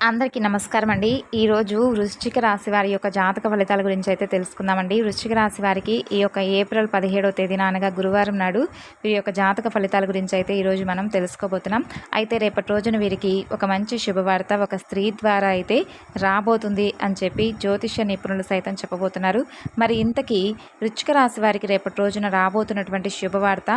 అందరికీ నమస్కారం అండి. ఈరోజు వృశ్చిక రాశి వారి యొక్క జాతక ఫలితాల గురించి అయితే తెలుసుకుందామండి. వృశ్చిక రాశి వారికి ఈ యొక్క ఏప్రిల్ 17వ తేదీన అనగా గురువారం నాడు వీరి యొక్క జాతక ఫలితాల గురించి అయితే ఈరోజు మనం తెలుసుకోబోతున్నాం. అయితే రేపటి రోజున వీరికి ఒక మంచి శుభవార్త ఒక స్త్రీ ద్వారా అయితే రాబోతుంది అని చెప్పి జ్యోతిష్య నిపుణులు సైతం చెప్పబోతున్నారు. మరి ఇంతకీ వృశ్చిక రాశి వారికి రేపటి రోజున రాబోతున్నటువంటి శుభవార్త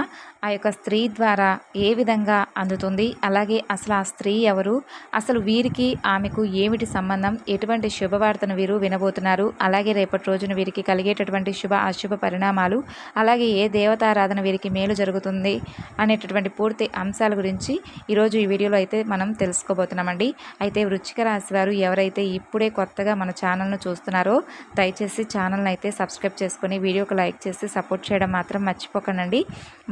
ఆ యొక్క స్త్రీ ద్వారా ఏ విధంగా అందుతుంది, అలాగే అసలు ఆ స్త్రీ ఎవరు, అసలు వీరికి ఆమెకు ఏమిటి సంబంధం, ఎటువంటి శుభవార్తను వీరు వినబోతున్నారు, అలాగే రేపటి రోజున వీరికి కలిగేటటువంటి శుభ అశుభ పరిణామాలు, అలాగే ఏ దేవతారాధన వీరికి మేలు జరుగుతుంది అనేటటువంటి పూర్తి అంశాల గురించి ఈరోజు ఈ వీడియోలో అయితే మనం తెలుసుకోబోతున్నామండి. అయితే వృశ్చిక రాశి వారు ఎవరైతే ఇప్పుడే కొత్తగా మన ఛానల్ను చూస్తున్నారో దయచేసి ఛానల్ని అయితే సబ్స్క్రైబ్ చేసుకొని వీడియోకి లైక్ చేసి సపోర్ట్ చేయడం మాత్రం మర్చిపోకండి.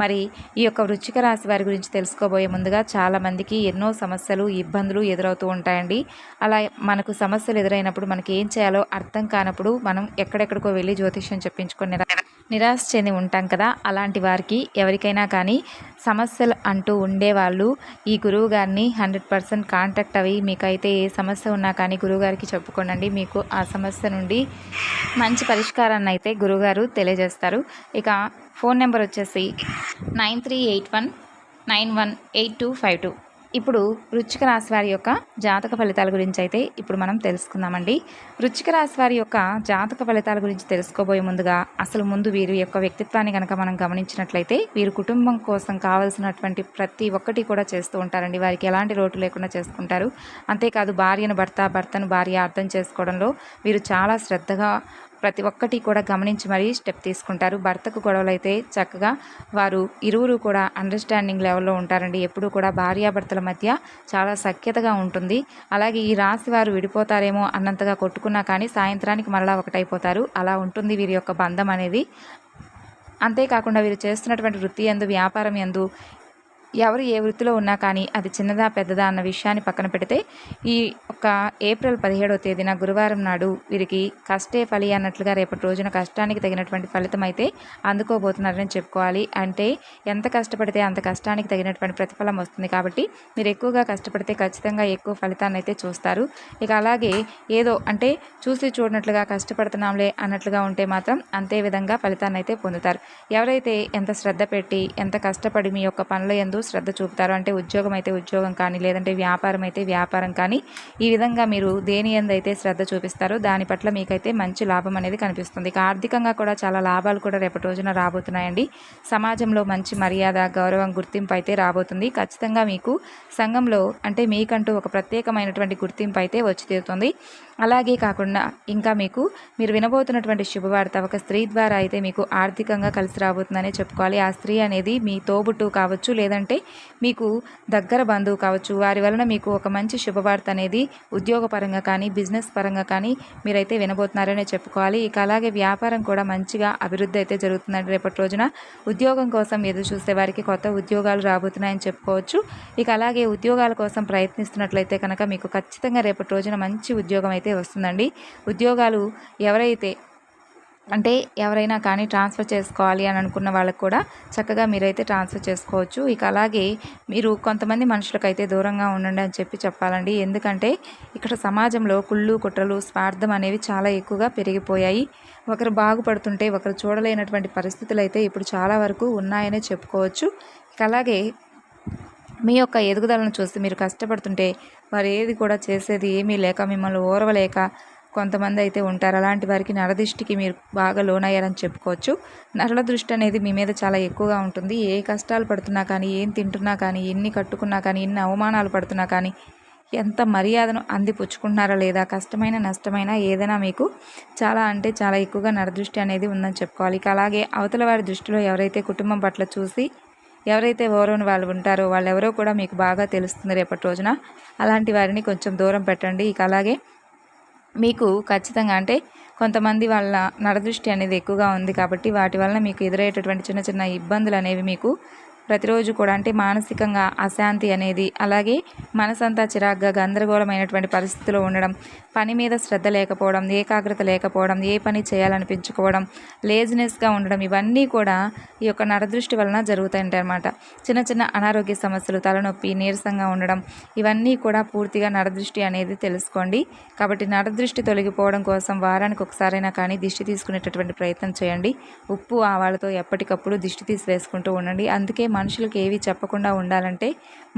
మరి ఈ యొక్క వృశ్చిక రాశి వారి గురించి తెలుసుకోబోయే ముందుగా చాలామందికి ఎన్నో సమస్యలు ఇబ్బందులు ఎదురవుతూ ఉంటాయండి. అలా మనకు సమస్యలు ఎదురైనప్పుడు మనకి ఏం చేయాలో అర్థం కానప్పుడు మనం ఎక్కడెక్కడికో వెళ్ళి జ్యోతిష్యం చెప్పించుకొని నిరాశ చెంది ఉంటాం కదా. అలాంటి వారికి ఎవరికైనా కానీ సమస్యలు అంటూ ఉండేవాళ్ళు ఈ గురువు గారిని 100% కాంటాక్ట్ అవి మీకైతే ఏ సమస్య ఉన్నా కానీ గురువుగారికి చెప్పుకోనండి. మీకు ఆ సమస్య నుండి మంచి పరిష్కారాన్ని అయితే గురువుగారు తెలియజేస్తారు. ఇక ఫోన్ నెంబర్ వచ్చేసి 9381918252. ఇప్పుడు వృశ్చిక రాశి వారి యొక్క జాతక ఫలితాల గురించి అయితే ఇప్పుడు మనం తెలుసుకుందామండి. వృశ్చిక రాశి వారి యొక్క జాతక ఫలితాల గురించి తెలుసుకోబోయే ముందుగా అసలు ముందు వీరి యొక్క వ్యక్తిత్వాన్ని కనుక మనం గమనించినట్లయితే వీరు కుటుంబం కోసం కావాల్సినటువంటి ప్రతి ఒక్కటి కూడా చేస్తూ ఉంటారండి. వారికి ఎలాంటి లోటు లేకుండా చేసుకుంటారు. అంతేకాదు భర్తను భార్య అర్థం చేసుకోవడంలో వీరు చాలా శ్రద్ధగా ప్రతి ఒక్కటి కూడా గమనించి మరీ స్టెప్ తీసుకుంటారు. భర్తకు గొడవలు అయితే చక్కగా వారు ఇరువురు కూడా అండర్స్టాండింగ్ లెవెల్లో ఉంటారండి. ఎప్పుడూ కూడా భార్యాభర్తల మధ్య చాలా సఖ్యతగా ఉంటుంది. అలాగే ఈ రాశి వారు విడిపోతారేమో అన్నంతగా కొట్టుకున్నా కానీ సాయంత్రానికి మరలా ఒకటైపోతారు. అలా ఉంటుంది వీరి యొక్క బంధం అనేది. అంతేకాకుండా వీరు చేస్తున్నటువంటి వృత్తి యందు వ్యాపారం యందు ఎవరు ఏ వృత్తిలో ఉన్నా కానీ అది చిన్నదా పెద్దదా అన్న విషయాన్ని పక్కన పెడితే ఈ ఒక ఏప్రిల్ 17వ తేదీన గురువారం నాడు వీరికి కష్టే ఫలి అన్నట్లుగా రేపటి రోజున కష్టానికి తగినటువంటి ఫలితం అయితే అందుకోబోతున్నారని చెప్పుకోవాలి. అంటే ఎంత కష్టపడితే అంత కష్టానికి తగినటువంటి ప్రతిఫలం వస్తుంది. కాబట్టి మీరు ఎక్కువగా కష్టపడితే ఖచ్చితంగా ఎక్కువ ఫలితాన్ని అయితే చూస్తారు. ఇక అలాగే ఏదో అంటే చూసి చూడనట్లుగా కష్టపడుతున్నాంలే అన్నట్లుగా ఉంటే మాత్రం అంతే విధంగా ఫలితాన్ని అయితే పొందుతారు. ఎవరైతే ఎంత శ్రద్ధ పెట్టి ఎంత కష్టపడి మీ యొక్క పనుల యందు శ్రద్ధ చూపుతారు, అంటే ఉద్యోగం అయితే ఉద్యోగం కానీ లేదంటే వ్యాపారం అయితే వ్యాపారం కానీ ఈ విధంగా మీరు దేని యందు అయితే శ్రద్ధ చూపిస్తారో దాని పట్ల మీకైతే మంచి లాభం అనేది కనిపిస్తుంది. ఆర్థికంగా కూడా చాలా లాభాలు కూడా రేపటి రోజున రాబోతున్నాయండి. సమాజంలో మంచి మర్యాద గౌరవం గుర్తింపు అయితే రాబోతుంది. ఖచ్చితంగా మీకు సంఘంలో అంటే మీకంటూ ఒక ప్రత్యేకమైనటువంటి గుర్తింపు అయితే వచ్చి తీరుతుంది. అలాగే కాకుండా ఇంకా మీరు వినబోతున్నటువంటి శుభవార్త ఒక స్త్రీ ద్వారా అయితే మీకు ఆర్థికంగా కలిసి రాబోతుందనే చెప్పుకోవాలి. ఆ స్త్రీ అనేది మీ తోబుట్టు కావచ్చు, లేదంటే మీకు దగ్గర బంధువు కావచ్చు. వారి వలన మీకు ఒక మంచి శుభవార్త అనేది ఉద్యోగపరంగా కానీ బిజినెస్ పరంగా కానీ మీరైతే వినబోతున్నారనే చెప్పుకోవాలి. ఇక అలాగే వ్యాపారం కూడా మంచిగా అభివృద్ధి అయితే జరుగుతుందండి. రేపటి రోజున ఉద్యోగం కోసం ఎదురు చూసే వారికి కొత్త ఉద్యోగాలు రాబోతున్నాయని చెప్పుకోవచ్చు. ఇక అలాగే ఉద్యోగాల కోసం ప్రయత్నిస్తున్నట్లయితే కనుక మీకు ఖచ్చితంగా రేపటి రోజున మంచి ఉద్యోగం అయితే వస్తుందండి. ఉద్యోగాలు ఎవరైనా కానీ ట్రాన్స్ఫర్ చేసుకోవాలి అని అనుకున్న వాళ్ళకు కూడా చక్కగా మీరైతే ట్రాన్స్ఫర్ చేసుకోవచ్చు. ఇక అలాగే మీరు కొంతమంది మనుషులకైతే దూరంగా ఉండండి అని చెప్పాలండి. ఎందుకంటే ఇక్కడ సమాజంలో కుళ్ళు కుట్రలు స్వార్థం అనేవి చాలా ఎక్కువగా పెరిగిపోయాయి. ఒకరు బాగుపడుతుంటే ఒకరు చూడలేనటువంటి పరిస్థితులు అయితే ఇప్పుడు చాలా వరకు ఉన్నాయనే చెప్పుకోవచ్చు. ఇక అలాగే మీ యొక్క ఎదుగుదలను చూసి మీరు కష్టపడుతుంటే వారు ఏది కూడా చేసేది ఏమీ లేక మిమ్మల్ని ఓర్వలేక కొంతమంది అయితే ఉంటారు. అలాంటి వారికి నరదృష్టికి మీరు బాగా లోనయ్యారని చెప్పుకోవచ్చు. నరల దృష్టి అనేది మీ మీద చాలా ఎక్కువగా ఉంటుంది. ఏ కష్టాలు పడుతున్నా కానీ, ఏం తింటున్నా కానీ, ఎన్ని కట్టుకున్నా కానీ, ఎన్ని అవమానాలు పడుతున్నా కానీ, ఎంత మర్యాదను అందిపుచ్చుకుంటున్నారా లేదా, కష్టమైన నష్టమైన ఏదైనా మీకు చాలా అంటే చాలా ఎక్కువగా నరదృష్టి అనేది ఉందని చెప్పుకోవాలి. ఇక అలాగే అవతల వారి దృష్టిలో ఎవరైతే కుటుంబం పట్ల చూసి ఎవరైతే ఓరవని వాళ్ళు ఉంటారో వాళ్ళెవరో కూడా మీకు బాగా తెలుస్తుంది రేపటి రోజున. అలాంటి వారిని కొంచెం దూరం పెట్టండి. ఇక అలాగే మీకు ఖచ్చితంగా అంటే కొంతమంది వాళ్ళ నరదృష్టి అనేది ఎక్కువగా ఉంది కాబట్టి వాటి వలన మీకు ఎదురయ్యేటటువంటి చిన్న చిన్న ఇబ్బందులు అనేవి మీకు ప్రతిరోజు కూడా అంటే మానసికంగా అశాంతి అనేది, అలాగే మనసంతా చిరాగ్గా గందరగోళమైనటువంటి పరిస్థితిలో ఉండడం, పని మీద శ్రద్ధ లేకపోవడం, ఏకాగ్రత లేకపోవడం, ఏ పని చేయాలనిపించుకోవడం, లేజినెస్గా ఉండడం, ఇవన్నీ కూడా ఈ యొక్క నరదృష్టి వలన జరుగుతుంటాయి అన్నమాట. చిన్న చిన్న అనారోగ్య సమస్యలు, తలనొప్పి, నీరసంగా ఉండడం, ఇవన్నీ కూడా పూర్తిగా నరదృష్టి అనేది తెలుసుకోండి. కాబట్టి నరదృష్టి తొలగిపోవడం కోసం వారానికి ఒకసారైనా కానీ దిష్టి తీసుకునేటటువంటి ప్రయత్నం చేయండి. ఉప్పు ఆవాలతో ఎప్పటికప్పుడు దిష్టి తీసివేసుకుంటూ ఉండండి. అందుకే మనుషులకు ఏవి చెప్పకుండా ఉండాలంటే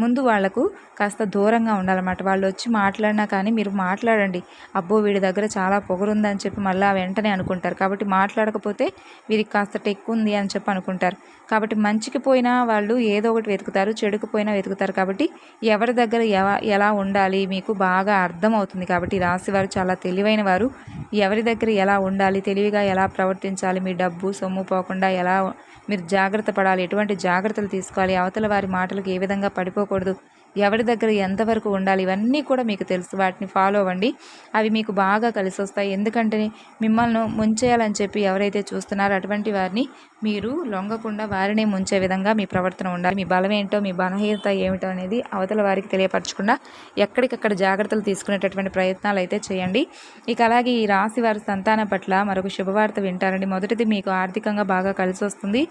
ముందు వాళ్లకు కాస్త దూరంగా ఉండాలన్నమాట. వాళ్ళు వచ్చి మాట్లాడినా కానీ మీరు మాట్లాడండి. అబ్బో వీడి దగ్గర చాలా పొగరుందని చెప్పి మళ్ళీ వెంటనే అనుకుంటారు. కాబట్టి మాట్లాడకపోతే వీరికి కాస్త టెక్కు ఉంది అని చెప్పి అనుకుంటారు. కాబట్టి మంచికి పోయినా వాళ్ళు ఏదో ఒకటి వెతుకుతారు, చెడుకు పోయినా వెతుకుతారు. కాబట్టి ఎవరి దగ్గర ఎలా ఉండాలి మీకు బాగా అర్థమవుతుంది. కాబట్టి రాశివారు చాలా తెలివైన వారు. ఎవరి దగ్గర ఎలా ఉండాలి, తెలివిగా ఎలా ప్రవర్తించాలి, మీ డబ్బు సొమ్ము పోకుండా ఎలా మీరు జాగ్రత్త పడాలి, ఎటువంటి జాగ్రత్తలు తీసుకోవాలి, అవతల వారి మాటలకు ఏ విధంగా పడిపోకూడదు, ఎవరి దగ్గర ఎంతవరకు ఉండాలి, ఇవన్నీ కూడా మీకు తెలుసు. వాటిని ఫాలో అవ్వండి. అవి మీకు బాగా కలిసి వస్తాయి. ఎందుకంటే మిమ్మల్ని ముంచేయాలని చెప్పి ఎవరైతే చూస్తున్నారో అటువంటి వారిని మీరు లొంగకుండా వారిని ముంచే విధంగా మీ ప్రవర్తన ఉండాలి. మీ బలం ఏంటో, మీ బలహీనత ఏమిటో అనేది అవతల వారికి తెలియపరచకుండా ఎక్కడికక్కడ జాగ్రత్తలు తీసుకునేటటువంటి ప్రయత్నాలు అయితే చేయండి. ఇక అలాగే ఈ రాశి వారి సంతానం పట్ల మరొక శుభవార్త వింటారండి. మొదటిది మీకు ఆర్థికంగా బాగా కలిసి వస్తుంది.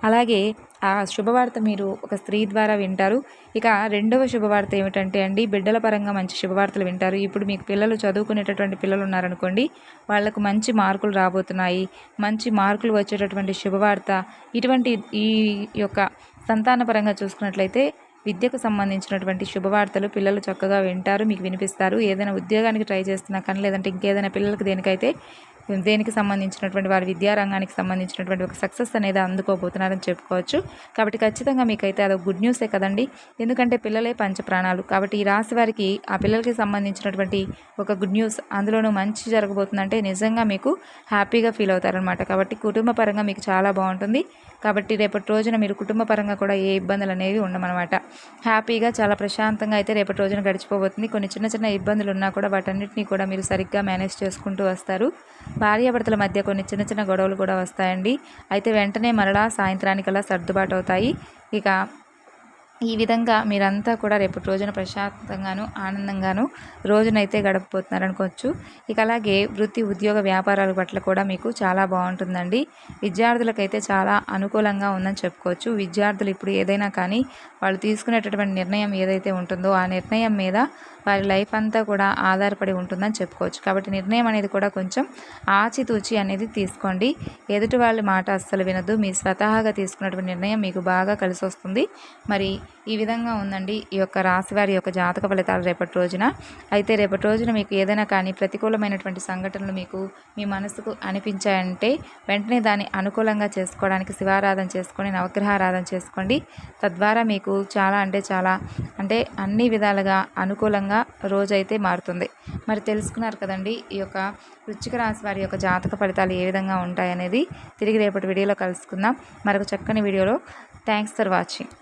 అలాగే ఆ శుభవార్త మీరు ఒక స్త్రీ ద్వారా వింటారు. ఇక రెండవ శుభవార్త ఏమిటంటే అండి, బిడ్డల పరంగా మంచి శుభవార్తలు వింటారు. ఇప్పుడు మీకు పిల్లలు చదువుకునేటటువంటి పిల్లలు ఉన్నారనుకోండి, వాళ్లకు మంచి మార్కులు రాబోతున్నాయి. మంచి మార్కులు వచ్చేటటువంటి శుభవార్త. ఇటువంటి ఈ యొక్క సంతానపరంగా చూసుకున్నట్లయితే విద్యకు సంబంధించినటువంటి శుభవార్తలు పిల్లలు చక్కగా వింటారు, మీకు వినిపిస్తారు. ఏదైనా ఉద్యోగానికి ట్రై చేస్తున్నా కానీ, లేదంటే ఇంకేదైనా పిల్లలకు దేనికి సంబంధించినటువంటి వారి విద్యారంగానికి సంబంధించినటువంటి ఒక సక్సెస్ అనేది అందుకోబోతున్నారని చెప్పుకోవచ్చు. కాబట్టి ఖచ్చితంగా మీకైతే అదొక గుడ్ న్యూసే కదండి. ఎందుకంటే పిల్లలే పంచప్రాణాలు. కాబట్టి ఈ రాశి వారికి ఆ పిల్లలకి సంబంధించినటువంటి ఒక గుడ్ న్యూస్, అందులోనూ మంచి జరగబోతుందంటే నిజంగా మీకు హ్యాపీగా ఫీల్ అవుతారనమాట. కాబట్టి కుటుంబ పరంగా మీకు చాలా బాగుంటుంది. కాబట్టి రేపటి రోజున మీరు కుటుంబ పరంగా కూడా ఏ ఇబ్బందులు అనేవి ఉండమన్నమాట. హ్యాపీగా చాలా ప్రశాంతంగా అయితే రేపటి రోజున గడిచిపోబోతుంది. కొన్ని చిన్న చిన్న ఇబ్బందులు ఉన్నా కూడా వాటన్నిటినీ కూడా మీరు సరిగ్గా మేనేజ్ చేసుకుంటూ వస్తారు. భార్యాభర్తల మధ్య కొన్ని చిన్న చిన్న గొడవలు కూడా వస్తాయండి. అయితే వెంటనే మరలా సాయంత్రానికల్లా సర్దుబాటు అవుతాయి. ఇక ఈ విధంగా మీరంతా కూడా రేపటి రోజున ప్రశాంతంగాను ఆనందంగాను రోజునైతే గడపబోతున్నారనుకోవచ్చు. ఇక అలాగే వృత్తి, ఉద్యోగ, వ్యాపారాల పట్ల కూడా మీకు చాలా బాగుంటుందండి. విద్యార్థులకైతే చాలా అనుకూలంగా ఉందని చెప్పుకోవచ్చు. విద్యార్థులు ఇప్పుడు ఏదైనా కానీ వాళ్ళు తీసుకునేటటువంటి నిర్ణయం ఏదైతే ఉంటుందో ఆ నిర్ణయం మీద వారి లైఫ్ అంతా కూడా ఆధారపడి ఉంటుందని చెప్పుకోవచ్చు. కాబట్టి నిర్ణయం అనేది కూడా కొంచెం ఆచితూచి అనేది తీసుకోండి. ఎదుటి వాళ్ళ మాట అస్సలు వినద్దు. మీ స్వతహాగా తీసుకున్నటువంటి నిర్ణయం మీకు బాగా కలిసి వస్తుంది. మరి ఈ విధంగా ఉందండి ఈ యొక్క రాశివారి యొక్క జాతక ఫలితాలు రేపటి రోజున. అయితే రేపటి రోజున మీకు ఏదైనా కానీ ప్రతికూలమైనటువంటి సంఘటనలు మీకు మీ మనసుకు అనిపించాయంటే వెంటనే దాన్ని అనుకూలంగా చేసుకోవడానికి శివారాధన చేసుకొని నవగ్రహారాధన చేసుకోండి. తద్వారా మీకు చాలా అంటే అన్ని విధాలుగా అనుకూలంగా రోజైతే మారుతుంది. మరి తెలుసుకున్నారు కదండి ఈ యొక్క వృశ్చిక రాశి వారి యొక్క జాతక ఫలితాలు ఏ విధంగా ఉంటాయనేది. తిరిగి రేపటి వీడియోలో కలుసుకుందాం మరొక చక్కని వీడియోలో. Thanks for watching.